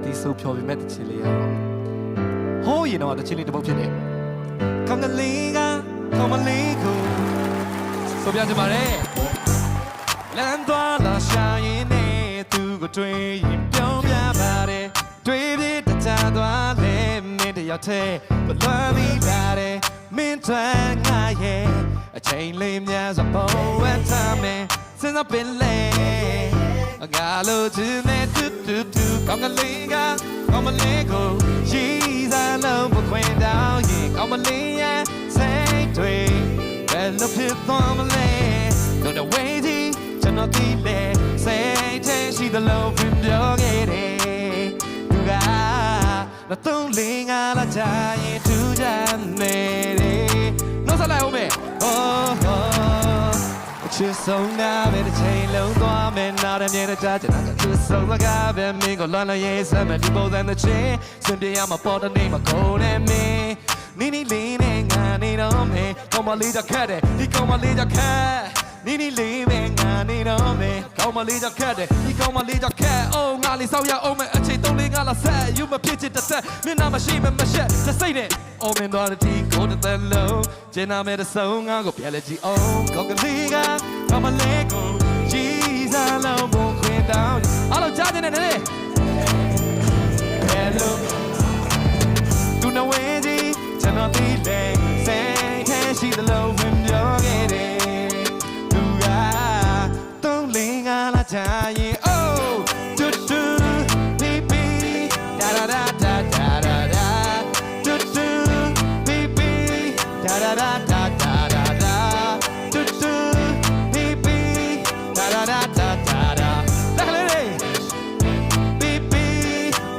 တီးဆိုဖြော်ပေမဲ့တချင်လေးရတော့ဟိုးရင်တော့တချင်လေးတစ်ပုတ်ဖြစ်နေကောင်းကလေးကကောင်းမလေးကိုဆိုပြကြပါလေလမ်းသွားလာရှာရင်နဲ့သူကိုတွေ့ရင်ပြောင်းပြပါတယ်တွေ့ပြတချသွားလဲမင်းတယောက်တည်းဘလွမ်းပြီးပါတယ်မင်းထွန်းငါရဲ့အချိန်လေးများစွာပုံဝတ်ထားမယ်စဉ်းစားပင်လေငါလိုချင်တဲ့တူကောင်းကလေးကကောင်းမလေးကိုရှိစားလုံးပွင့်တောင်းရင်ကောင်းမလေးရဲ့စိတ်တွေဘယ်လိုဖြစ်သွားမလဲတော့တဲ့ဝေးကြီးကျွန်တော်ဒီလေစိတ်ထဲရှိသလိုပြင်ပြောခဲ့တယ်သူကတော့သုံးလေးငါလာချရင်ထူးကြမယ်နှုတ်ဆက်လိုက်ဦးမယ်ချစ်ဆုံးနာပဲတစ်ချိန်လုံးသွားမယ်နားရမြဲတဲ့ကြားချင်တာချစ်ဆုံးကပဲမင်းကိုလွမ်းလရေးစမ်းမယ်ဒီပုံစံတစ်ချိန်စင်ပြေရမှာပေါ်တဲ့နေမှာကိုနဲ့မင်းနီနီလေးနဲ့ငါနေတော့မယ်ကောင်းမလေးကြခတ်တယ်ဒီကောင်းမလေးကြခတ်နီနီလေးပဲငါနေတော့မယ်ကောင်းမလေးကြခတ်တယ်ဒီကောင်းမလေးကြခတ်အိုးငါလေးဆောက်ရအောင်မယ်အချိန်3လေးငါလာဆက်ယူမဖြစ်ချစ်တစ်ဆက်မျက်နှာမရှိမမရှက်စစိတ်နဲ့အော်မင်းတော်တဲ့ဒီကိုတဲ့လုံးကျင်းနာမဲ့တဲ့ဆုံးငါကိုပြန်လဲကြည့်အောင်ကောင်းကလေးကကောင်းမလေးကိုကြီးစားလုံးပုံခွင်တောင်းအားလုံးကြားနေတယ် Hello သူနဝဲကြီးကျွန်တော်ဒီလေစိတ်ထဲရှိသလိုဝင်ပြောခဲ့တယ်သူကသုံးလေးငါလာချရင် Oh တူတူဘီဘီဒါဒါဒါဒါဒါဒါတူတူဘီဘီဒါဒါဒါဒါဒါဒါတူတူဘီဘီဒါဒါဒါဒါဒါဒါလက်ကလေးဘီဘီ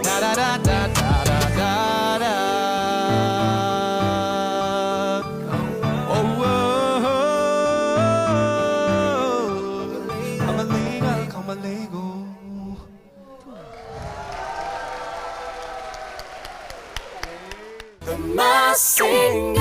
ဒါဒါဒါဒါဒါဒါMy singing